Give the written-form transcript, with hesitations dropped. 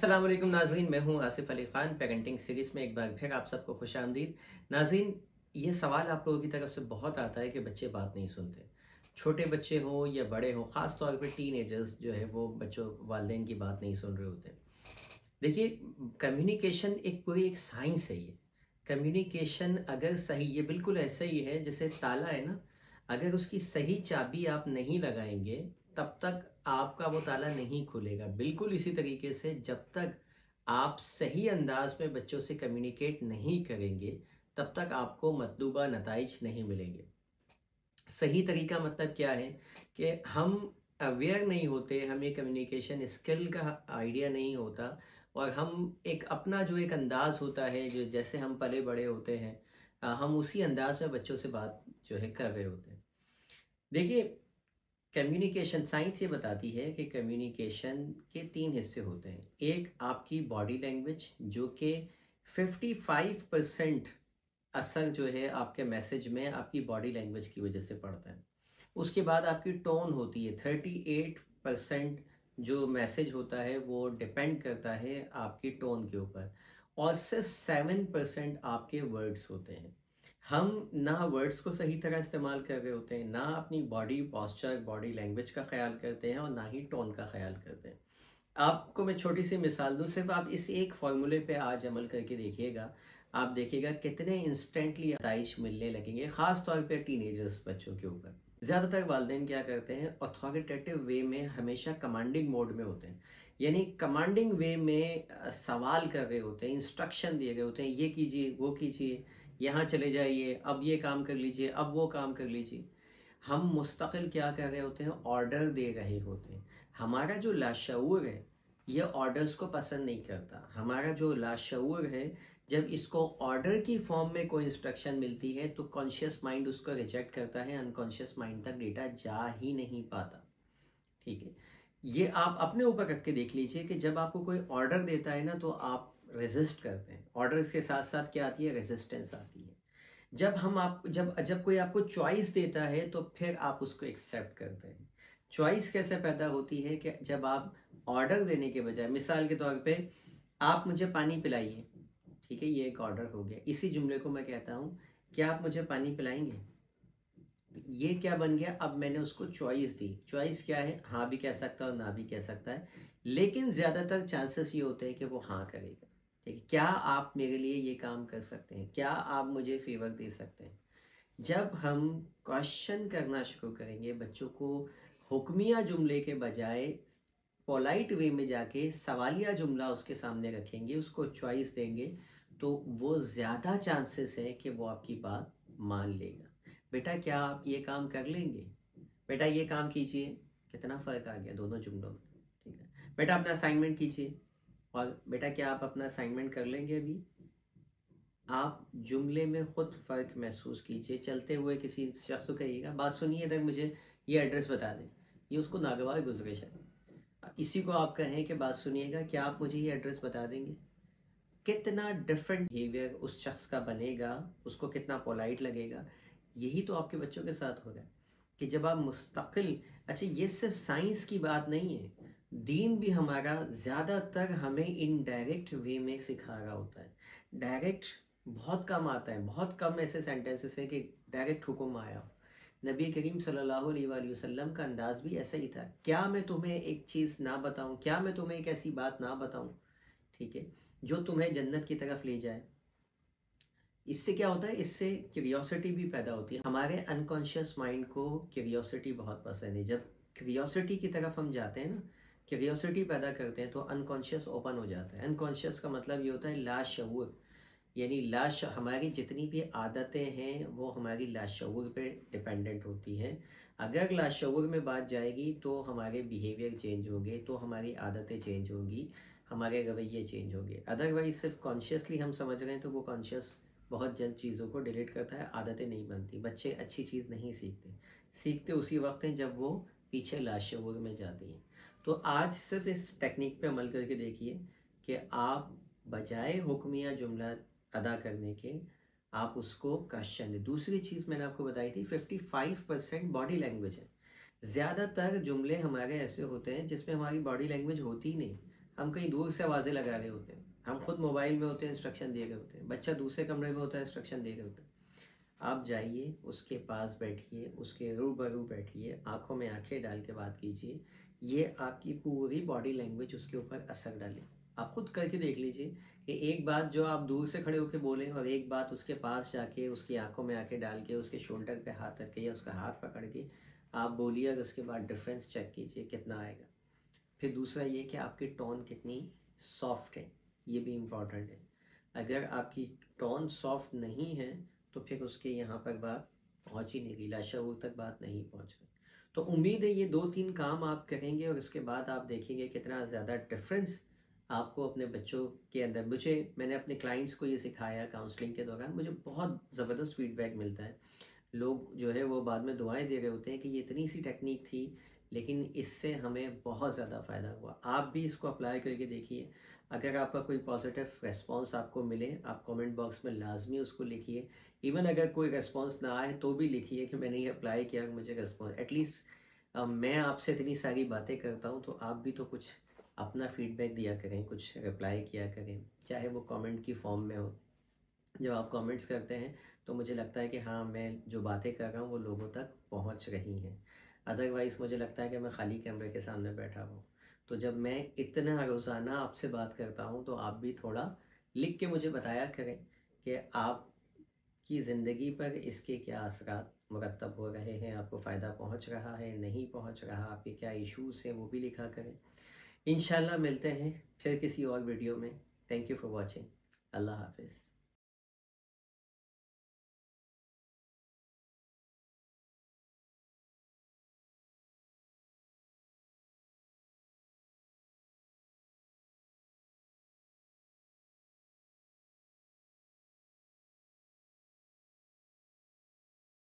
अस्सलाम वालेकुम नाज़रीन, मैं हूं आसिफ अली ख़ान। पेरेंटिंग सीरीज़ में एक बार फिर आप सबको खुशामदीद। नाज़रीन, ये सवाल आप लोगों की तरफ से बहुत आता है कि बच्चे बात नहीं सुनते। छोटे बच्चे हों या बड़े हों, ख़ास तौर पे टीनेजर्स जो है वो बच्चों वालिदैन की बात नहीं सुन रहे होते। देखिए, कम्युनिकेशन एक साइंस है ये। कम्युनिकेशन अगर सही, ये बिल्कुल ऐसा ही है जैसे ताला है ना, अगर उसकी सही चाबी आप नहीं लगाएंगे तब तक आपका वो ताला नहीं खुलेगा। बिल्कुल इसी तरीके से जब तक आप सही अंदाज में बच्चों से कम्युनिकेट नहीं करेंगे तब तक आपको मतलूबा नताइज नहीं मिलेंगे। सही तरीका मतलब क्या है कि हम अवेयर नहीं होते, हमें कम्युनिकेशन स्किल का आइडिया नहीं होता, और हम एक अपना जो एक अंदाज़ होता है, जो जैसे हम पले बड़े होते हैं, हम उसी अंदाज में बच्चों से बात जो है कर रहे होते हैं। देखिए, कम्युनिकेशन साइंस ये बताती है कि कम्युनिकेशन के तीन हिस्से होते हैं। एक आपकी बॉडी लैंग्वेज, जो कि 55% असर जो है आपके मैसेज में आपकी बॉडी लैंग्वेज की वजह से पड़ता है। उसके बाद आपकी टोन होती है। 38% जो मैसेज होता है वो डिपेंड करता है आपकी टोन के ऊपर, और सिर्फ 7% आपके वर्ड्स होते हैं। हम ना वर्ड्स को सही तरह इस्तेमाल कर रहे होते हैं, ना अपनी बॉडी पॉस्चर, बॉडी लैंग्वेज का ख्याल करते हैं, और ना ही टोन का ख्याल करते हैं। आपको मैं छोटी सी मिसाल दूँ, सिर्फ आप इस एक फॉर्मूले पे आज अमल करके देखिएगा। आप देखिएगा कितने इंस्टेंटली नताइज मिलने लगेंगे, ख़ास तौर पे टीनेजर्स बच्चों के ऊपर। ज़्यादातर वालिदैन क्या करते हैं, अथॉरिटेटिव वे में हमेशा कमांडिंग मोड में होते हैं। यानी कमांडिंग वे में सवाल कर रहे होते हैं, इंस्ट्रक्शन दे रहे होते हैं, ये कीजिए, वो कीजिए, यहाँ चले जाइए, अब ये काम कर लीजिए, अब वो काम कर लीजिए। हम मुस्तकिल क्या कर रहे होते हैं, ऑर्डर दे रहे होते हैं। हमारा जो लाशऊर है ये ऑर्डर्स को पसंद नहीं करता। हमारा जो लाशऊर है, जब इसको ऑर्डर की फॉर्म में कोई इंस्ट्रक्शन मिलती है तो कॉन्शियस माइंड उसको रिजेक्ट करता है, अनकॉन्शियस माइंड तक डेटा जा ही नहीं पाता। ठीक है, ये आप अपने ऊपर रख के देख लीजिए कि जब आपको कोई ऑर्डर देता है ना तो आप रेजिस्ट करते हैं। ऑर्डर के साथ साथ क्या आती है, रेजिस्टेंस आती है। जब हम आप जब जब कोई आपको चॉइस देता है तो फिर आप उसको एक्सेप्ट करते हैं। चॉइस कैसे पैदा होती है कि जब आप ऑर्डर देने के बजाय, मिसाल के तौर पे, आप मुझे पानी पिलाइए, ठीक है, ये एक ऑर्डर हो गया। इसी जुमले को मैं कहता हूँ, क्या आप मुझे पानी पिलाएंगे? ये क्या बन गया, अब मैंने उसको चॉइस दी। चॉइस क्या है, हाँ भी कह सकता है और ना भी कह सकता है, लेकिन ज़्यादातर चांसेस ये होते हैं कि वो हाँ करेगा। ठीक है, क्या आप मेरे लिए ये काम कर सकते हैं, क्या आप मुझे फेवर दे सकते हैं? जब हम क्वेश्चन करना शुरू करेंगे बच्चों को, हुक्मिया जुमले के बजाय पोलाइट वे में जाके सवालिया जुमला उसके सामने रखेंगे, उसको चॉइस देंगे, तो वो ज़्यादा चांसेस है कि वो आपकी बात मान लेगा। बेटा, क्या आप ये काम कर लेंगे? बेटा, ये काम कीजिए। कितना फ़र्क आ गया दोनों जुमलों में। ठीक है, बेटा अपना असाइनमेंट कीजिए। और बेटा, क्या आप अपना असाइनमेंट कर लेंगे अभी? आप जुमले में खुद फ़र्क महसूस कीजिए। चलते हुए किसी शख्स को कहिएगा, बात सुनिए इधर, मुझे ये एड्रेस बता दें। ये उसको नागवार गुजरेशन। इसी को आप कहें कि बात सुनिएगा, क्या आप मुझे ये एड्रेस बता देंगे? कितना डिफरेंट बिहेवियर उस शख्स का बनेगा, उसको कितना पोलाइट लगेगा। यही तो आपके बच्चों के साथ हो रहा है कि जब आप मुस्तकिल, अच्छा, ये सिर्फ साइंस की बात नहीं है, दीन भी हमारा ज़्यादातर हमें इनडायरेक्ट वे में सिखा रहा होता है। डायरेक्ट बहुत कम आता है, बहुत कम ऐसे सेंटेंसेस हैं कि डायरेक्ट हुक्म आया हो। नबी करीम सल्लल्लाहु अलैहि वसल्लम का अंदाज भी ऐसा ही था, क्या मैं तुम्हें एक चीज़ ना बताऊं, क्या मैं तुम्हें एक ऐसी बात ना बताऊं, ठीक है, जो तुम्हें जन्नत की तरफ ले जाए। इससे क्या होता है, इससे क्यूरियोसिटी भी पैदा होती है। हमारे अनकॉन्शियस माइंड को क्यूरियोसिटी बहुत पसंद है। जब क्यूरियोसिटी की तरफ हम जाते हैं ना, क्यूरियोसिटी पैदा करते हैं, तो अनकॉन्शियस ओपन हो जाता है। अनकॉन्शियस का मतलब ये होता है लाशऊर, यानी हमारी जितनी भी आदतें हैं वो हमारी लाशऊर पे डिपेंडेंट होती हैं। अगर लाशऊर में बात जाएगी तो हमारे बिहेवियर चेंज होंगे, तो हमारी आदतें चेंज होंगी, हमारे रवैये चेंज होंगे। अदरवाइज सिर्फ कॉन्शियसली हम समझ रहे हैं तो वो कॉन्शियस बहुत जल्द चीज़ों को डिलीट करता है, आदतें नहीं बनती। बच्चे अच्छी चीज़ नहीं सीखते, सीखते उसी वक्त हैं जब वो पीछे लाशऊर में जाती हैं। तो आज सिर्फ इस टेक्निक पे अमल करके देखिए कि आप बजाय हुक्मिया जुमला अदा करने के, आप उसको क्वेश्चन दें। दूसरी चीज़ मैंने आपको बताई थी, 55% बॉडी लैंग्वेज है। ज़्यादातर जुमले हमारे ऐसे होते हैं जिसमें हमारी बॉडी लैंग्वेज होती ही नहीं। हम कहीं दूर से आवाज़ें लगा रहे होते हैं, हम खुद मोबाइल में होते हैं, इंस्ट्रक्शन दे रहे होते हैं, बच्चा दूसरे कमरे में होता है, इंस्ट्रक्शन दे रहे होते हैं। आप जाइए, उसके पास बैठिए, उसके रूबरू बैठिए, आंखों में आंखें डाल के बात कीजिए। ये आपकी पूरी बॉडी लैंग्वेज उसके ऊपर असर डाले। आप खुद करके देख लीजिए कि एक बात जो आप दूर से खड़े होकर बोलें और एक बात उसके पास जाके उसकी आंखों में आंखें डाल के उसके शोल्डर पे हाथ रख के या उसका हाथ पकड़ के आप बोलिए, और उसके बाद डिफरेंस चेक कीजिए कितना आएगा। फिर दूसरा ये कि आपकी टोन कितनी सॉफ्ट है, ये भी इम्पॉर्टेंट है। अगर आपकी टोन सॉफ्ट नहीं है तो फिर उसके यहाँ पर बात पहुँच ही नहीं रही, लाशऊर तक बात नहीं पहुँच रही। तो उम्मीद है ये 2-3 काम आप करेंगे और उसके बाद आप देखेंगे कितना ज़्यादा डिफरेंस आपको अपने बच्चों के अंदर। मैंने अपने क्लाइंट्स को ये सिखाया काउंसलिंग के दौरान, मुझे बहुत ज़बरदस्त फीडबैक मिलता है। लोग जो है वो बाद में दुआएं दे रहे होते हैं कि ये इतनी सी टेक्निक थी लेकिन इससे हमें बहुत ज़्यादा फ़ायदा हुआ। आप भी इसको अप्लाई करके देखिए। अगर आपका कोई पॉजिटिव रिस्पॉन्स आपको मिले, आप कमेंट बॉक्स में लाजमी उसको लिखिए। इवन अगर कोई रिस्पॉन्स ना आए तो भी लिखिए कि मैंने ये अप्लाई किया, मुझे रिस्पॉन्स एटलीस्ट। मैं आपसे इतनी सारी बातें करता हूँ तो आप भी तो कुछ अपना फीडबैक दिया करें, कुछ रिप्लाई किया करें, चाहे वो कमेंट की फॉर्म में हो। जब आप कमेंट्स करते हैं तो मुझे लगता है कि हाँ, मैं जो बातें कर रहा हूँ वो लोगों तक पहुँच रही हैं। अदरवाइज़ मुझे लगता है कि मैं खाली कैमरे के सामने बैठा हूँ। तो जब मैं इतना रोज़ाना आपसे बात करता हूँ तो आप भी थोड़ा लिख के मुझे बताया करें कि आपकी ज़िंदगी पर इसके क्या असरात मुरतब हो रहे हैं, आपको फ़ायदा पहुँच रहा है, नहीं पहुँच रहा, आपके क्या इश्यूज़ हैं वो भी लिखा करें। इंशाल्लाह मिलते हैं फिर किसी और वीडियो में। Thank you for watching. अल्लाह हाफ़िज़।